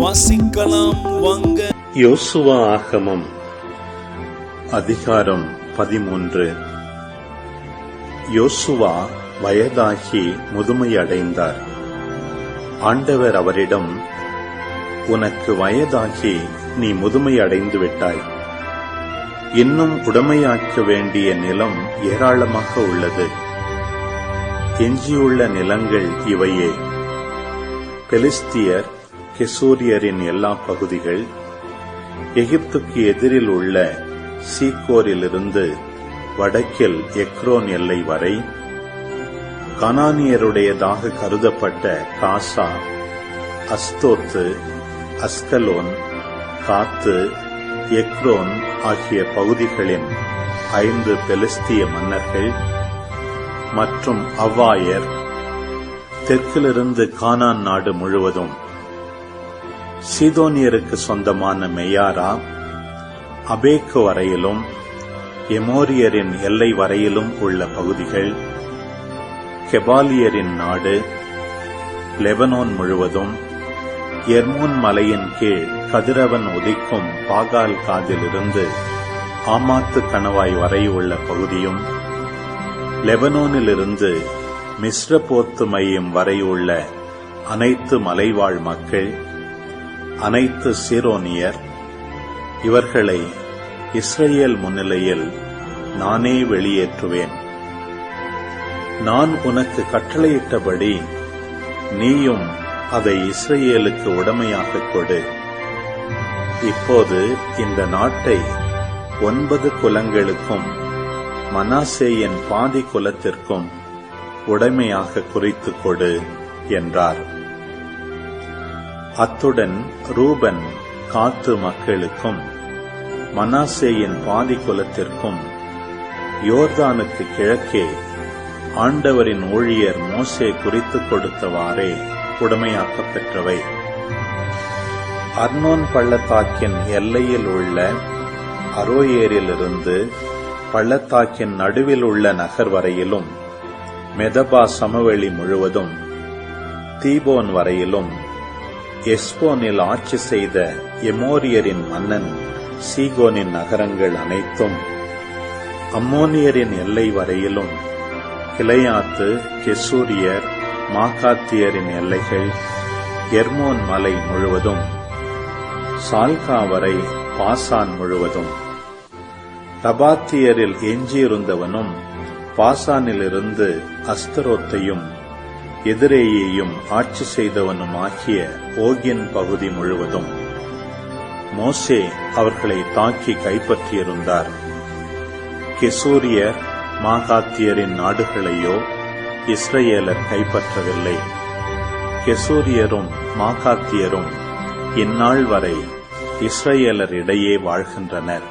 வாசிக்கலாம் வாங்க. யோசுவா ஆகமம் அதிகாரம் 13. யோசுவா வயதாகி முதுமையடைந்தார். ஆண்டவர் அவரிடம், உனக்கு வயதாகி நீ முதுமையடைந்து விட்டாய். இன்னும் உடைமையாக்க வேண்டிய நிலம் ஏராளமாக உள்ளது. எஞ்சியுள்ள நிலங்கள் இவையே: பெலிஸ்தியர், கெசூரியரின் எல்லா பகுதிகள், எகிப்துக்கு எதிரில் உள்ள சீக்கோரிலிருந்து வடக்கில் எக்ரோன் எல்லை வரை, கானானியருடையதாக கருதப்பட்ட காசா, அஸ்தோத்து, அஸ்கலோன், காத்து, எக்ரோன் ஆகிய பகுதிகளின் 5 பெலிஸ்திய மன்னர்கள் மற்றும் அவ்வாயர், தெற்கிலிருந்து கானான் நாடு முழுவதும், சீதோனியருக்கு சொந்தமான மெயாரா, அபேக்கு வரையிலும் எமோரியரின் எல்லை வரையிலும் உள்ள பகுதிகள், கெபாலியரின் நாடு, லெபனோன் முழுவதும், எர்மோன் மலையின் கீழ் கதிரவன் உதிக்கும் பாகால் காதிலிருந்து ஆமாத்து கணவாய் வரை உள்ள பகுதியும், லெபனோனிலிருந்து மிஸ்ரபோத்து மையம் வரை உள்ள அனைத்து மலைவாழ் மக்கள், அனைத்து சீரோனியர், இவர்களை இஸ்ரவேல் முன்னிலையில் நானே வெளியேற்றுவேன். நான் உனக்கு கட்டளையிட்டபடி நீயும் அதை இஸ்ரவேலுக்கு உடைமையாகக் கொடு. இப்போது இந்த நாட்டை 9 குலங்களுக்கும் மனாசேயின் பாதி குலத்திற்கும் உடைமையாக குறித்துக் கொடு என்றார். அத்துடன் ரூபன், காத்து மக்களுக்கும் மனாசேயின் பாதி குலத்திற்கும் யோர்தானுக்கு கிழக்கே ஆண்டவரின் ஊழியர் மோசே குறித்துக் கொடுத்தவாறே உடைமையாக்கப் பெற்றவை. அர்னோன் பள்ளத்தாக்கின் எல்லையில் உள்ள அரோயேரிலிருந்து பள்ளத்தாக்கின் நடுவில் உள்ள நகர் வரையிலும், மெதபா சமவெளி முழுவதும், தீபோன் வரையிலும், எஸ்போனில் ஆட்சி செய்த எமோரியரின் மன்னன் சீகோனின் நகரங்கள் அனைத்தும், அம்மோனியரின் எல்லை வரையிலும், கிளையாத்து, கெசூரியர், மாகாத்தியரின் எல்லைகள், எர்மோன் மலை முழுவதும், சால்கா வரை பாசான் முழுவதும், தபாத்தியரில் எஞ்சியிருந்தவனும் பாசானிலிருந்து அஸ்தரோத்தையும் எதிரேயையும் ஆட்சி செய்தவனுமாகிய ஓகின் பகுதி முழுவதும் மோசே அவர்களை தாக்கி கைப்பற்றியிருந்தார். கெசூரியர், மாகாத்தியரின் நாடுகளையோ இஸ்ரவேலர் கைப்பற்றவில்லை. கெசூரியரும் மாகாத்தியரும் இந்நாள் வரை இஸ்ரவேலர் இடையே வாழ்கின்றனர்.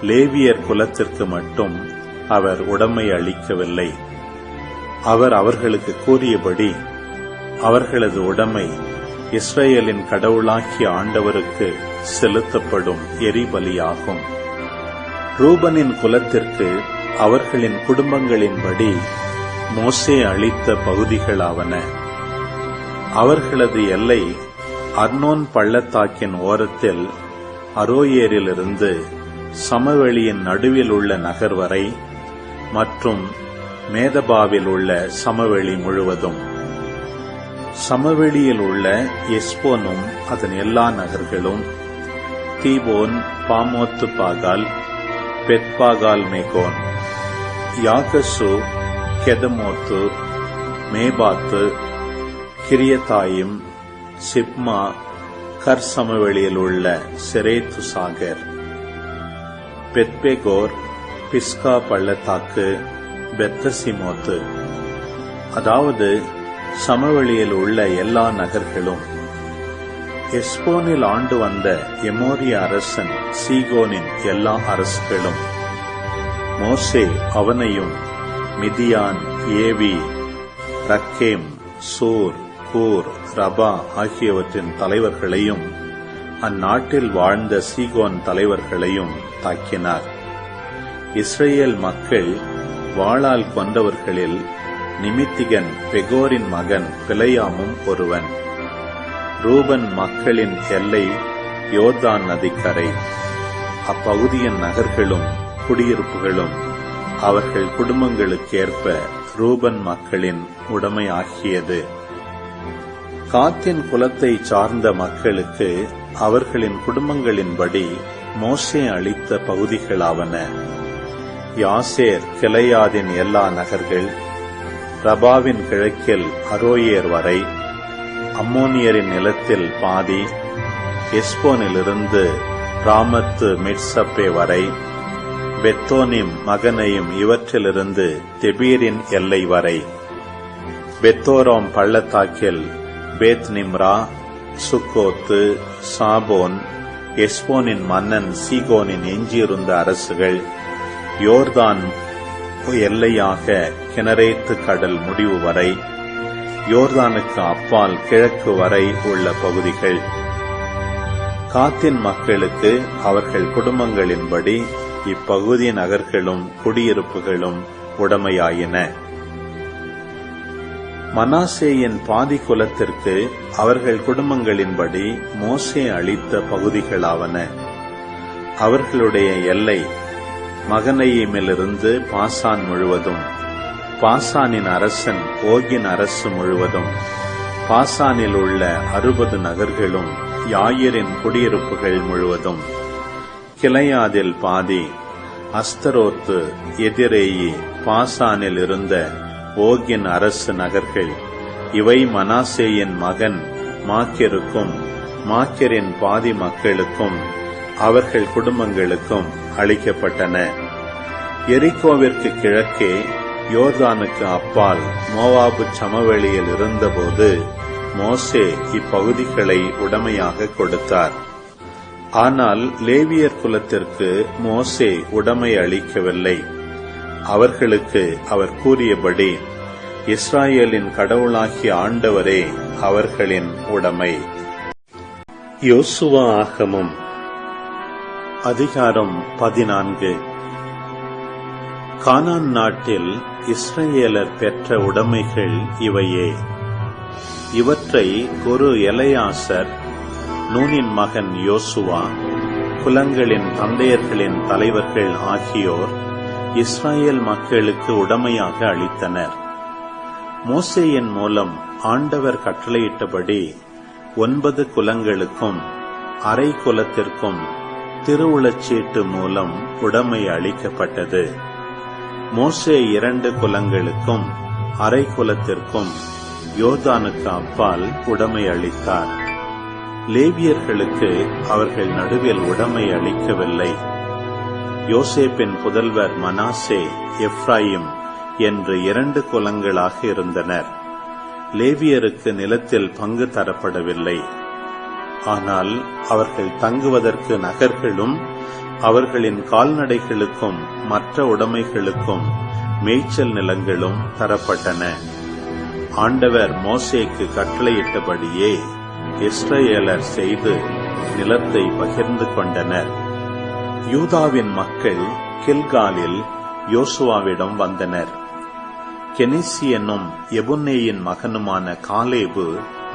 லேவியர் குலத்திற்கு மட்டும் அவர் உடைமை அளிக்கவில்லை. அவர் அவர்களுக்கு கூறியபடி அவர்களது உடைமை இஸ்ரவேலின் கடவுளாகிய ஆண்டவருக்கு செலுத்தப்படும் எரிபலியாகும். ரூபனின் குலத்திற்கு அவர்களின் குடும்பங்களின்படி மோசே அளித்த பகுதிகளாவன. அவர்களது எல்லை அர்னோன் பள்ளத்தாக்கின் ஓரத்தில் அரோயேரிலிருந்து சமவெளியின் நடுவில் உள்ள நகர் வரை மற்றும் மேதபாவில் உள்ள சமவெளி முழுவதும், சமவெளியில் உள்ள எஸ்போனும் அதன் எல்லா நகர்களும், தீபோன், பாமோத்து பாகால், பெத்பாகால் மேகோன், யாகசு, கெதமோத்து, மேபாத்து, கிரியதாயிம், சிப்மா, கர் சமவெளியில் உள்ள செரேத்து சாகர், பெத்பேகோர், பிஸ்கா பள்ளத்தாக்கு, பெத்தசிமோத்து, அதாவது சமவெளியில் உள்ள எல்லா நகர்களும், எஸ்போனில் ஆண்டு வந்த எமோரிய அரசன் சீகோனின் எல்லா அரசுகளும், மோசே அவனையும் மிதியான், ஏவி, ரக்கேம், சூர், கூர், ரபா ஆகியவற்றின் தலைவர்களையும் அந்நாட்டில் வாழ்ந்த சீகோன் தலைவர்களையும் தாக்கினார். இஸ்ரேல் மக்கள் வாளால் கொண்டவர்களில் நிமித்திகன் பெகோரின் மகன் பிலேயாமும் ஒருவன். ரூபன் மக்களின் எல்லை யோர்தான் நதிக்கரை. அப்பகுதியின் நகர்களும் குடியிருப்புகளும் அவர்கள் குடும்பங்களுக்கேற்ப ரூபன் மக்களின் உடைமையாகியது. காத்தின் குலத்தை சார்ந்த மக்களுக்கு அவர்களின் குடும்பங்களின்படி மோசே அளித்த பகுதிகளாவன: யாசேர் கிளையாதின் எல்லா நகர்கள், ரபாவின் கிழக்கில் அரோயேர் வரை, அம்மோனியரின் நிலத்தில் பாதி, எஸ்போனிலிருந்து ராமத்து மிட்சப்பே வரை, பெத்தோனிம் மகனையும் இவற்றிலிருந்து தெபீரின் எல்லை வரை, பெத்தோரோம் பள்ளத்தாக்கில் பேத் நிம்ரா, சுக்கோத்து, சாபோன், எஸ்போனின் மன்னன் சீகோனின் எஞ்சியிருந்த அரசுகள், யோர்தான் எல்லையாக கிணரேத்து கடல் முடிவு வரை, யோர்தானுக்கு அப்பால் கிழக்கு வரை உள்ள பகுதிகள். காத்தின் மக்களுக்கு அவர்கள் குடும்பங்களின்படி இப்பகுதி நகர்களும் குடியிருப்புகளும் உடைமையாயின. மனாசேயின் பாதி குலத்திற்கு அவர்கள் குடும்பங்களின்படி மோசே அளித்த பகுதிகளாவன: அவர்களுடைய எல்லை மகனயீமிலிருந்து பாசான் முழுவதும், பாசானின் அரசன் ஓகின் அரசு முழுவதும், பாசானில் உள்ள 60 நகர்களும் யாயிரின் குடியிருப்புகள் முழுவதும், கிளையாதில் பாதி, அஸ்தரோத்து, எதிரேயி, பாசானில் இருந்த ஓகின் அரசு நகர்கள். இவை மனாசேயின் மகன் மாக்கியருக்கும் மாக்கியரின் பாதி மக்களுக்கும் அவர்கள் குடும்பங்களுக்கும் அளிக்கப்பட்டன. எரிகோவிற்கு கிழக்கே யோர்தானுக்கு அப்பால் மோவாபு சமவெளியில் இருந்தபோது மோசே இப்பகுதிகளை உடைமையாக கொடுத்தார். ஆனால் லேவியர் குலத்திற்கு மோசே உடைமை அளிக்கவில்லை. அவர்களுக்கு அவர் கூறியபடி இஸ்ராயேலின் கடவுளாகிய ஆண்டவரே அவர்களின் உடைமை. யோசுவா ஆகமம் அதிகாரம் 14. கானான் நாட்டில் இஸ்ரவேலர் பெற்ற உடைமைகள் இவையே. இவற்றை குரு எலெயாசர், நூனின் மகன் யோசுவா, குலங்களின் தந்தையர்களின் தலைவர்கள் ஆகியோர் இஸ்ராயேல் மக்களுக்கு உடைமையாக அளித்தனர். மோசேயின் மூலம் ஆண்டவர் கட்டளையிட்டபடி 9 குலங்களுக்கும் அரை குலத்திற்கும் திருவுளச்சீட்டு மூலம் உடைமை அளிக்கப்பட்டது. மோசே 2 குலங்களுக்கும் அரை குலத்திற்கும் யோர்தானுக்கு அப்பால் உடைமை அளித்தார். லேவியர்களுக்கு அவர்கள் நடுவில் உடைமை அளிக்கவில்லை. யோசேப்பின் புதல்வர் மனாசே, எப்ராயிம் என்று 2 குலங்களாக இருந்தனர். லேவியருக்கு நிலத்தில் பங்கு தரப்படவில்லை. ஆனால் அவர்கள் தங்குவதற்கு நகர்களும் அவர்களின் கால்நடைகளுக்கும் மற்ற உடைமைகளுக்கும் மேய்ச்சல் நிலங்களும் தரப்பட்டன. ஆண்டவர் மோசேக்கு கட்டளையிட்டபடியே இஸ்ரவேலர் செய்து நிலத்தை பகிர்ந்து கொண்டனர். யூதாவின் மக்கள் கில்காலில் யோசுவாவிடம் வந்தனர். கெனிசி என்னும் எபுன்னேயின் மகனுமான காலேபு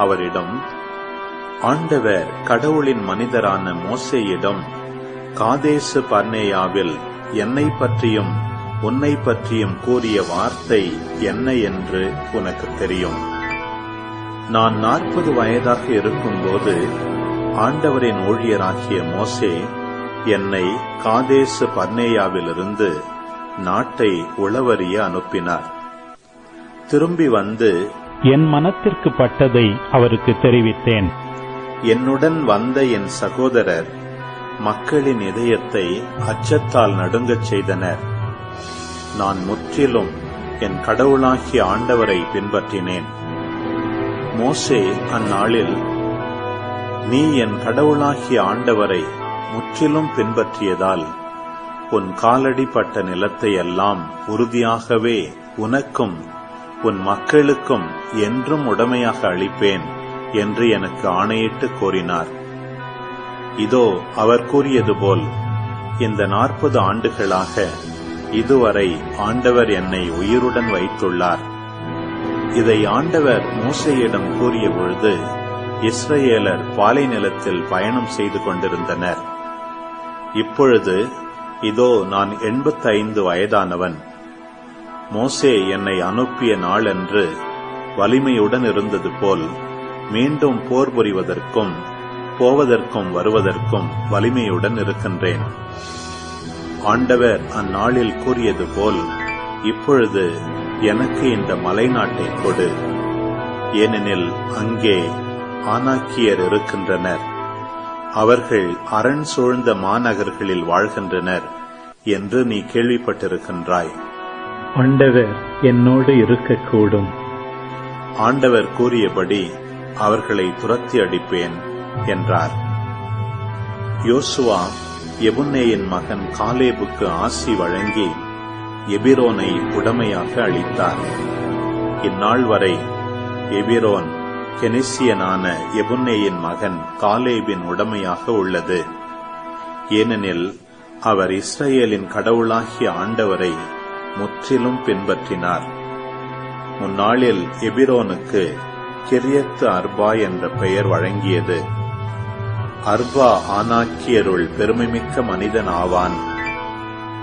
அவரிடம், ஆண்டவர் கடவுளின் மனிதரான மோசேயிடம் காதேசு பர்னேயாவில் என்னை பற்றியும் உன்னை பற்றியும் கூறிய வார்த்தை என்ன என்று உனக்கு தெரியும். நான் 40 வயதாக இருக்கும்போது ஆண்டவரின் ஊழியராகிய மோசே என்னை காதேசு பர்னேயாவிலிருந்து நாட்டை உளவறிய அனுப்பினார். திரும்பி வந்து என் மனத்திற்கு பட்டதை அவருக்கு தெரிவித்தேன். என்னுடன் வந்த என் சகோதரர் மக்களின் இதயத்தை அச்சத்தால் நடுங்கச் செய்தனர். நான் முற்றிலும் என் கடவுளாகிய ஆண்டவரை பின்பற்றினேன். மோசே அந்நாளில், நீ என் கடவுளாகிய ஆண்டவரை முற்றிலும் பின்பற்றியதால் உன் காலடிப்பட்ட நிலத்தை எல்லாம் உறுதியாகவே உனக்கும் உன் மக்களுக்கும் என்றும் உடைமையாக அளிப்பேன் என்று எனக்கு ஆணையிட்டு கூறினார். இதோ அவர் கூறியது போல் இந்த 40 ஆண்டுகளாக இதுவரை ஆண்டவர் என்னை உயிருடன் வைத்துள்ளார். இதை ஆண்டவர் மோசேயிடம் கூறிய பொழுது இஸ்ரவேலர் பாலை நிலத்தில் பயணம் செய்து கொண்டிருந்தனர். இப்பொழுது இதோ நான் 85 வயதானவன். மோசே என்னை அனுப்பிய நாளன்று வலிமையுடன் இருந்தது போல் மீண்டும் போர் புரிவதற்கும் போவதற்கும் வருவதற்கும் வலிமையுடன் இருக்கின்றேன். ஆண்டவர் அந்நாளில் கூறியது போல் இப்பொழுது எனக்கு இந்த மலைநாட்டை கொடு, ஏனெனில் அங்கே ஆனாக்கியர் இருக்கின்றனர், அவர்கள் அரண் சூழ்ந்த மாநகர்களில் வாழ்கின்றனர் என்று நீ கேள்விப்பட்டிருக்கின்றாய். ஆண்டவர் என்னோடு இருக்கக்கூடும். ஆண்டவர் கூறியபடி அவர்களை துரத்தி அடிப்பேன் என்றார். யோசுவா எபுன்னேயின் மகன் காலேபுக்கு ஆசி வழங்கி எபிரோனை உடைமையாக அளித்தார். இந்நாள் வரை எபிரோன் கெனிசியனான எபுன்னேயின் மகன் காலேபின் உடைமையாக உள்ளது. ஏனெனில் அவர் இஸ்ரவேலின் கடவுளாகிய ஆண்டவரை முற்றிலும் பின்பற்றினார். முன்னாளில் எபிரோனுக்கு கிரியத்து அர்பா என்ற பெயர் வழங்கியது. அர்பா ஆனாக்கியருள் பெருமைமிக்க மனிதன் ஆவான்.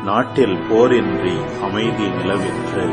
நாட்டில் போரின்றி அமைதி நிலவிற்று.